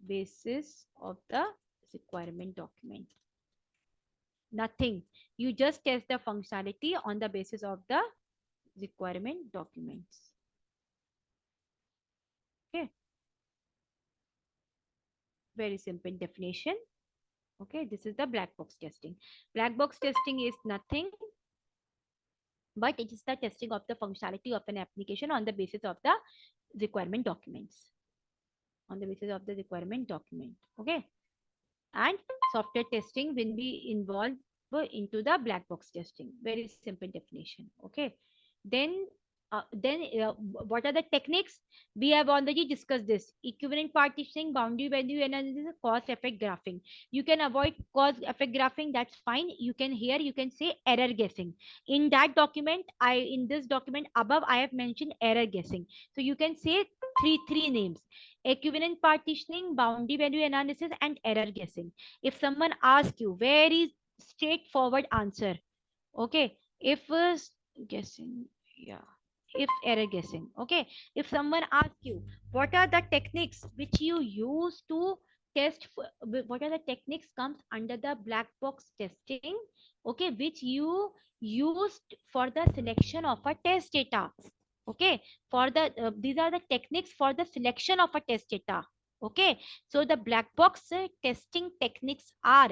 basis of the requirement document. Nothing, you just test the functionality on the basis of the requirement documents. Okay, very simple definition. Okay, this is the black box testing. Black box testing is nothing but it is the testing of the functionality of an application on the basis of the requirement documents. On the basis of the requirement document. Okay, and software testing will be involved into the black box testing. Very simple definition. Okay, then what are the techniques? We have already discussed this: equivalent partitioning, boundary value analysis, cause effect graphing. You can avoid cause effect graphing, that's fine. You can here you can say error guessing. In that document, in this document above I have mentioned error guessing, so you can say three names: equivalent partitioning, boundary value analysis, and error guessing. If someone asks you, very straightforward answer. Okay, if guessing, yeah, if error guessing. Okay, if someone asks you what are the techniques which you use to test what are the techniques comes under the black box testing, okay, which you used for the selection of a test data. Okay, for the these are the techniques for the selection of a test data. Okay, so the black box testing techniques are,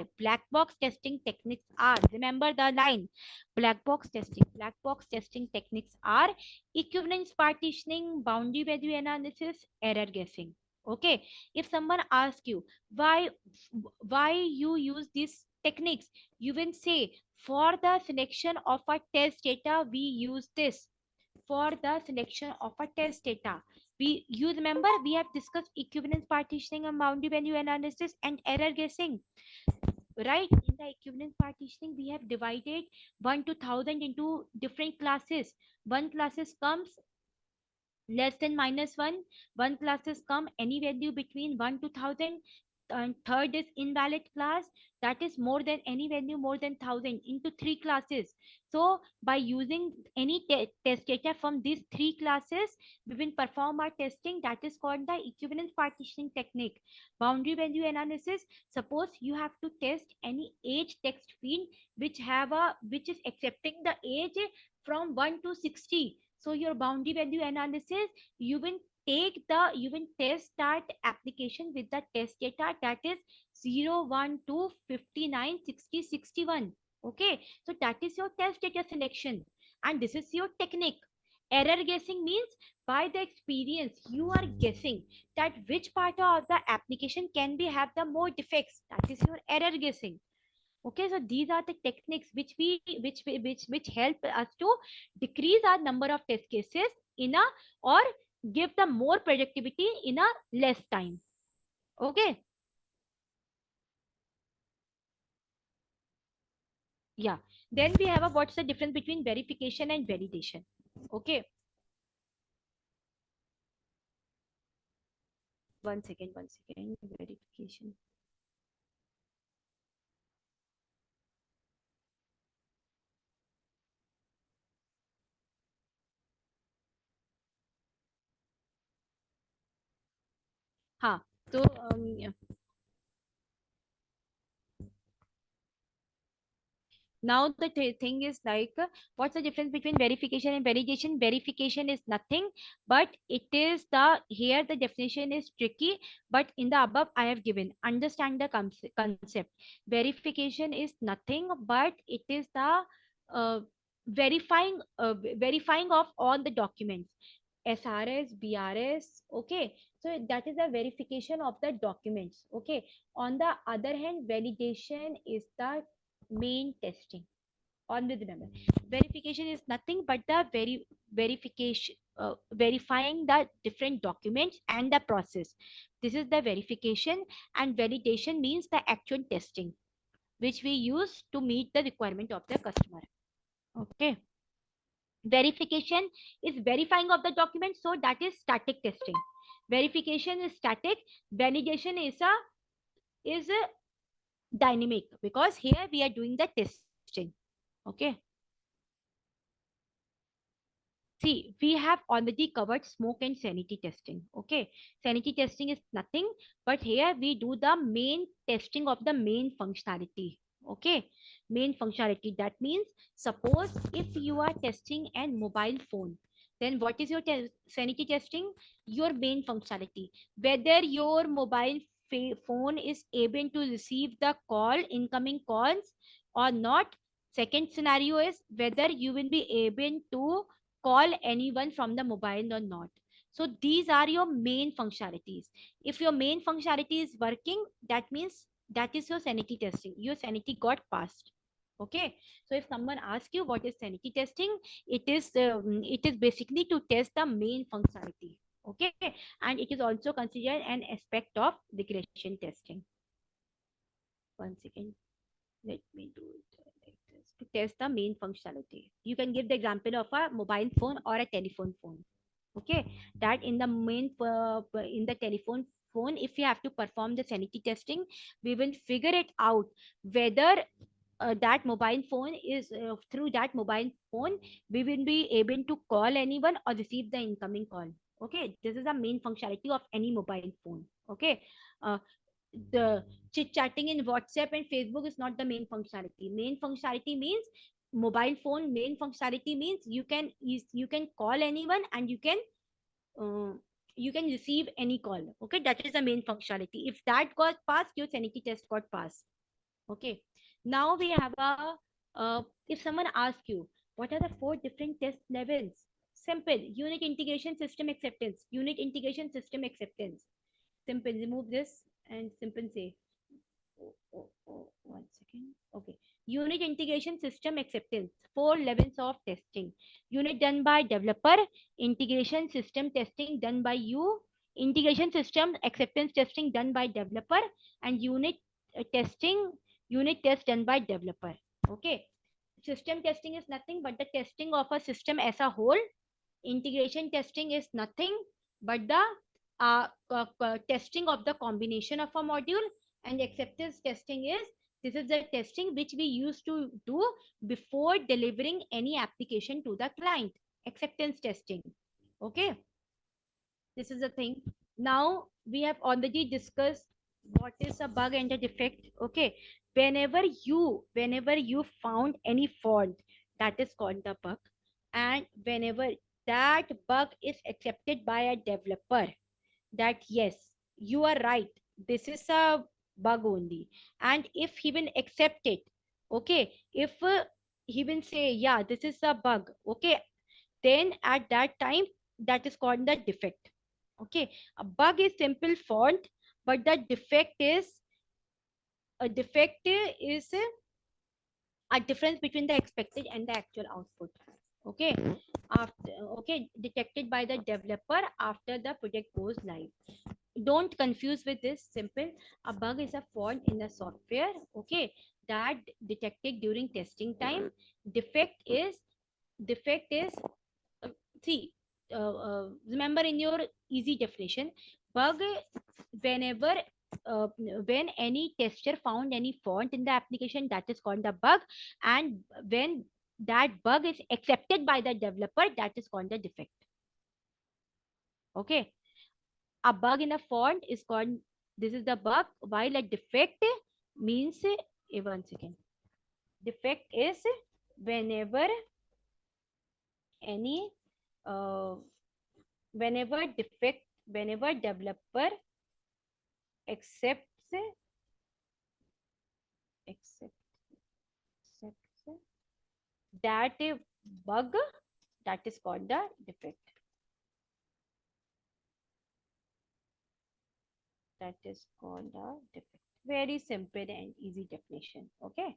remember the line, black box testing techniques are equivalence partitioning, boundary value analysis, error guessing. Okay, if someone asks you why you use these techniques, you will say for the selection of a test data we use this. For the selection of a test data, you remember we have discussed equivalence partitioning and boundary value analysis and error guessing, right? In the equivalence partitioning we have divided 1 to 1000 into different classes. One classes comes less than -1, one classes come any value between 1 to 1000, and third is invalid class, that is more than any value more than 1000 into three classes. So by using any test data from these three classes, we will perform our testing. That is called the equivalence partitioning technique. Boundary value analysis, suppose you have to test any age text field which is accepting the age from 1 to 60. So your boundary value analysis, you will you will test that application with the test data, that is 0, 1, 2, 59, 60, 61. Okay, so that is your test data selection, and this is your technique. Error guessing means by the experience you are guessing that which part of the application can be have the more defects, that is your error guessing. Okay, so these are the techniques which help us to decrease our number of test cases in a, or give the more productivity in a less time. Okay, yeah. Then we have a what's the difference between verification and validation. Okay, one second, verification. हाँ, so now the thing is like, what's the difference between verification and validation? Verification is nothing but it is the, here the definition is tricky, but in the above I have given, understand the concept. Verification is nothing but it is the uh, verifying of all the documents, SRS, BRS. Okay, so that is the verification of the documents. Okay, on the other hand, validation is the main testing. Always remember, verification is nothing but the verification, verifying the different documents and the process. This is the verification, and validation means the actual testing which we use to meet the requirement of the customer. Okay, verification is verifying of the document, so that is static testing. Verification is static, validation is a dynamic, because here we are doing the testing. Okay, see, we have already covered smoke and sanity testing. Okay, sanity testing is nothing but here we do the main testing of the main functionality. Okay, main functionality, that means suppose if you are testing an mobile phone, then what is your sanity testing? Your main functionality, whether your mobile phone is able to receive the call, incoming calls or not. Second scenario is whether you will be able to call anyone from the mobile or not. So these are your main functionalities. If your main functionality is working, that means that is your sanity testing. Your sanity got passed. Okay, so if someone asks you what is sanity testing, it is basically to test the main functionality. Okay, and it is also considered an aspect of regression testing. One second, let me do it like this. To test the main functionality, you can give the example of a mobile phone or a telephone phone. Okay, that in the in the telephone phone, if you have to perform the sanity testing, we will figure it out whether that mobile phone is through that mobile phone we will be able to call anyone or receive the incoming call. Okay, this is the main functionality of any mobile phone. Okay, uh, the chit chatting in WhatsApp and Facebook is not the main functionality. Main functionality means mobile phone. Main functionality means you can call anyone and uh, you can receive any call. Okay, that is the main functionality. If that got passed, your sanity test got passed. Okay, now we have a if someone asks you what are the four different test levels, simple: unit integration, system acceptance. Unit integration, system acceptance. Simple, remove this and simple say, one second. Okay. Unit integration, system acceptance. Four levels of testing. Unit done by developer, integration system testing done by you, integration system acceptance testing done by developer, and unit test done by developer. Okay. System testing is nothing but the testing of a system as a whole. Integration testing is nothing but the testing of the combination of a module, And acceptance testing is, this is the testing which we used to do before delivering any application to the client. Acceptance testing. Okay, this is the thing. Now we have already discussed what is a bug and a defect. Okay, whenever you found any fault, that is called the bug. And whenever that bug is accepted by a developer, that yes, you are right, this is a bug only, and if he will accept it, okay, if he will say yeah, this is a bug, okay, then at that time, that is called the defect. Okay, a bug is simple fault, but the defect is, a defect is a difference between the expected and the actual output. Okay, after, okay, detected by the developer after the project goes live. Don't confuse with this. Simple, a bug is a fault in the software, okay, that detected during testing time. Defect is defect is uh, see, remember in your easy definition, bug, whenever uh, when any tester found any fault in the application, that is called the bug. And when that bug is accepted by the developer, that is called the defect. Okay, a bug in a font is called, this is the bug, while a defect means, one second, defect is whenever any uh, whenever developer accepts accept, accepts that bug, that is called the defect. That is called a defect. Very simple and easy definition. Okay,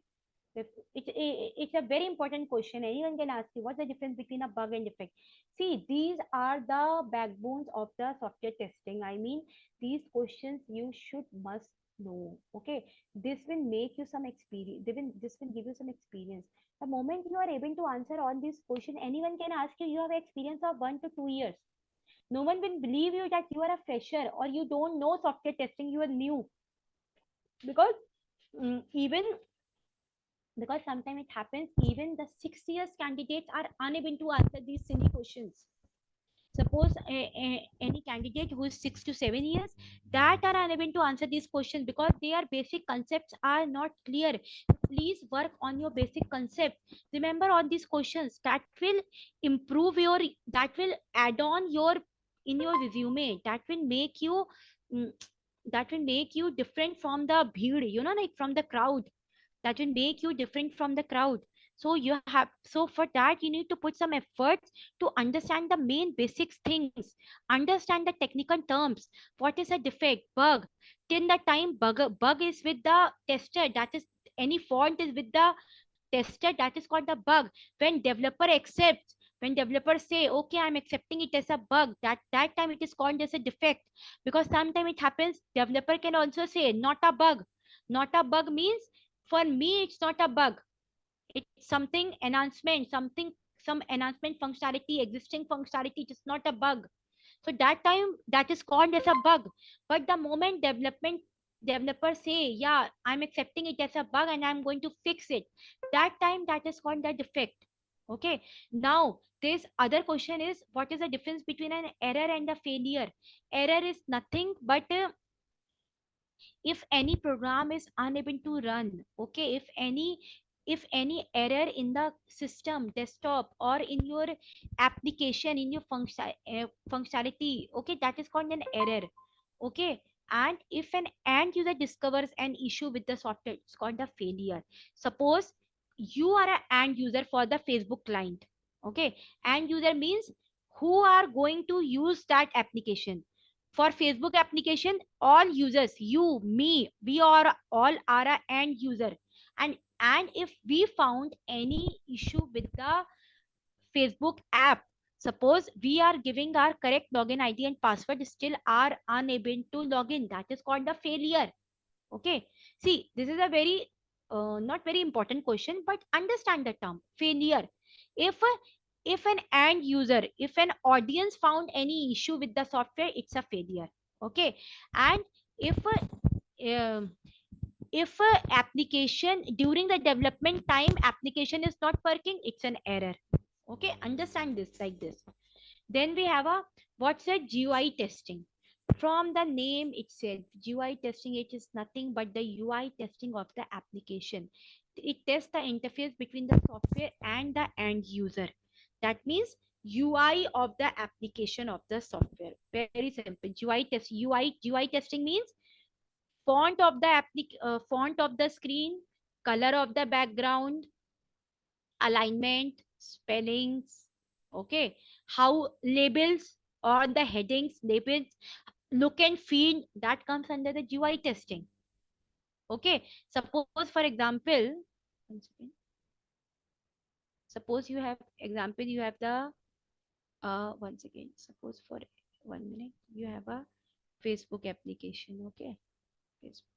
it's a very important question. Anyone can ask you what's the difference between a bug and defect. See, these are the backbones of the software testing. I mean, these questions you should must know. Okay, this will make you some experience. This will give you some experience. The moment you are able to answer all these questions, anyone can ask you. You have experience of 1 to 2 years. No one will believe you that you are a fresher or you don't know software testing. You are new, because even because sometimes it happens, even the 6 years candidates are unable to answer these silly questions. Suppose any candidate who is 6 to 7 years, that are unable to answer these questions because their basic concepts are not clear. Please work on your basic concept. Remember all these questions. That will improve your, that will add on your, in your resume. That will make you mm, that will make you different from the bheed, like from the crowd. That will make you different from the crowd. So you have, so for that you need to put some efforts to understand the main basics things, understand the technical terms. What is a defect, bug? Till the time bug is with the tester, that is, any fault is with the tester, that is called the bug. When developer accepts, when developers say okay, I'm accepting it as a bug, that time it is called as a defect. Because sometimes it happens, developer can also say not a bug. Not a bug means, for me it's not a bug, it's something enhancement, something, some enhancement functionality, existing functionality, it's not a bug. So that time that is called as a bug. But the moment developers say yeah, I'm accepting it as a bug and I'm going to fix it, that time that is called the defect. Okay, now this other question is, what is the difference between an error and a failure? Error is nothing but if any program is unable to run. Okay, if any error in the system, desktop, or in your application, in your functionality, okay, that is called an error. Okay, and if an end user discovers an issue with the software, it's called a failure. Suppose you are an end user for the Facebook client. Okay, end user means who are going to use that application. For Facebook application, all users, you, me, we are all are a end user. And if we found any issue with the Facebook app, suppose we are giving our correct login ID and password, still are unable to log in, that is called the failure. Okay, see, this is a very not very important question, but understand the term failure. If if an end user, if an audience found any issue with the software, it's a failure. Okay, and if if a application during the development time application is not working, it's an error. Okay, understand this like this. Then we have a what's a GUI testing. From the name itself, GUI testing, it is nothing but the UI testing of the application. It tests the interface between the software and the end user. That means UI of the application of the software. Very simple. GUI testing means font of the screen, color of the background, alignment, spellings, okay, how labels or the headings, labels, look and feel, that comes under the GUI testing. Okay, suppose for example, one second. Suppose you have example, you have the once again, suppose for 1 minute, you have a Facebook application. Okay, Facebook.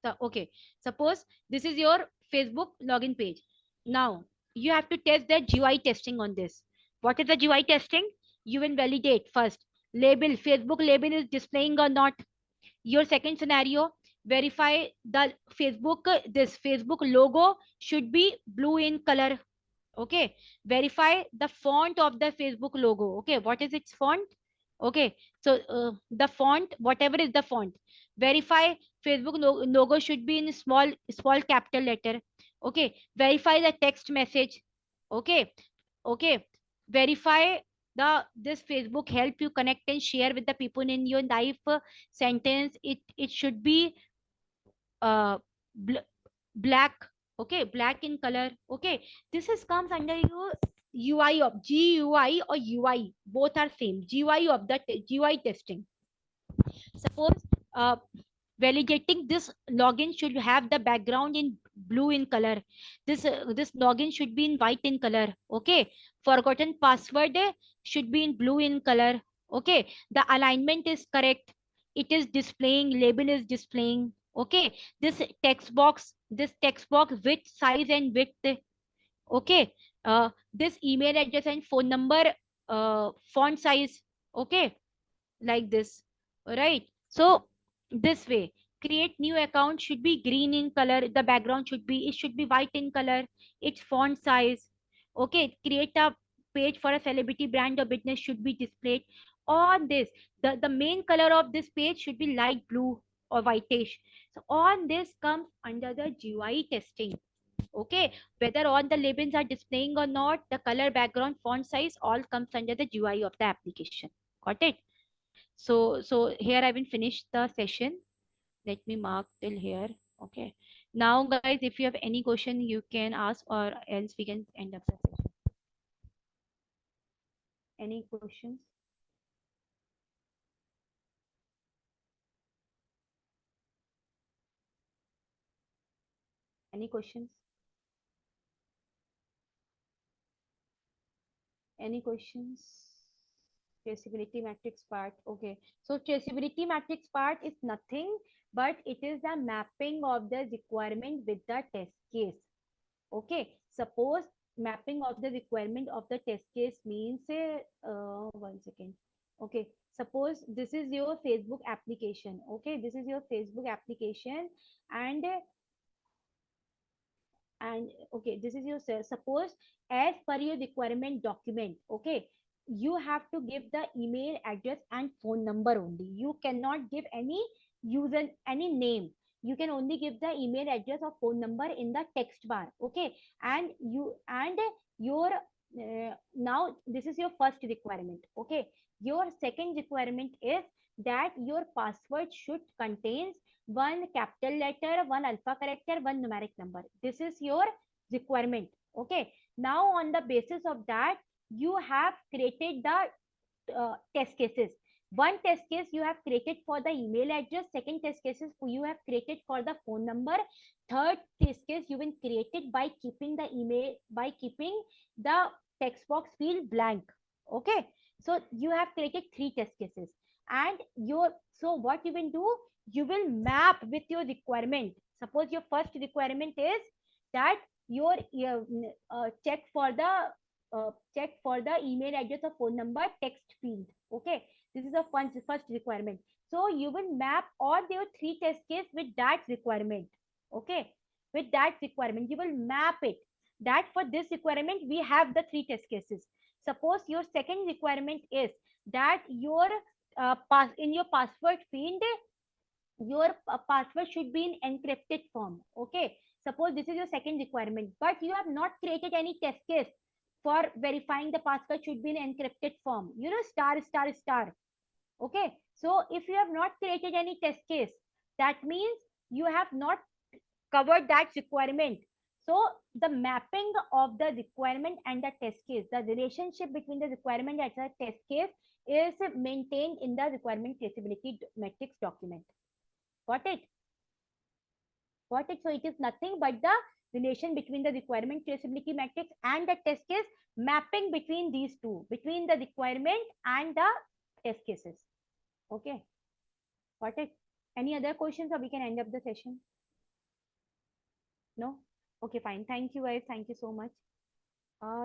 So, okay, suppose this is your Facebook login page. Now, you have to test the GUI testing on this. What is the GUI testing? You will validate first. Label, Facebook label is displaying or not. Your second scenario, verify the this Facebook logo should be blue in color. Okay, verify the font of the Facebook logo. Okay, what is its font? Okay, so the font, whatever is the font, verify Facebook logo should be in small capital letter. Okay, verify the text message. Okay, okay, verify this Facebook help you connect and share with the people in your life. Sentence, it should be uh bl- black. Okay, black in color. Okay, this is comes under your UI of GUI or UI, both are same. GUI of the GUI testing. Suppose uh, validating this login should have the background in blue in color. This login should be in white in color. Okay, forgotten password should be in blue in color. Okay, the alignment is correct, it is displaying, label is displaying. Okay, this text box width, size and width. Okay, this email address and phone number, font size. Okay, like this. All right, so this way, create new account should be green in color, the background should be white in color, its font size. Okay, create a page for a celebrity brand or business should be displayed on this. The main color of this page should be light blue or whitish. So on this comes under the GUI testing. Okay, whether all the labels are displaying or not, the color, background, font size, all comes under the GUI of the application. Got it? So here I will finish the session. Let me mark till here. Okay, now guys, if you have any question you can ask, or else we can end up the session. Any questions? Any questions? Any questions? Traceability matrix part. Okay, so traceability matrix part is nothing but it is the mapping of the requirement with the test case. Okay, suppose mapping of the requirement of the test case means, 1 second. Okay, suppose this is your Facebook application. Okay, this is your Facebook application, and okay, this is your suppose as per your requirement document. Okay, you have to give the email address and phone number only. You cannot give any user, any name. You can only give the email address or phone number in the text bar. Okay, and your now this is your first requirement. Okay, your second requirement is that your password should contain one capital letter, one alpha character, one numeric number. This is your requirement. Okay, now on the basis of that, you have created the test cases. One test case you have created for the email address, second test cases you have created for the phone number, third test case you will create it by keeping the email, by keeping the text box field blank. Okay, so you have created three test cases, and your, so what you will do, you will map with your requirement. Suppose your first requirement is that your check for the check for the email address or phone number text field. Okay, this is the first requirement. So you will map all your three test case with that requirement. Okay, with that requirement you will map it, that for this requirement we have the three test cases. Suppose your second requirement is that your in your password field your password should be in encrypted form. Okay, suppose this is your second requirement, but you have not created any test case for verifying the password should be in encrypted form, you know, star star star. Okay, so if you have not created any test case, that means you have not covered that requirement. So the mapping of the requirement and the test case, the relationship between the requirement and the test case is maintained in the requirement traceability metrics document. Got it? Got it? So it is nothing but the relation between the requirement traceability matrix and the test case, mapping between these two, between the requirement and the test cases. Okay. Got it? Any other questions, or we can end up the session? No? Okay, fine. Thank you guys. Thank you so much.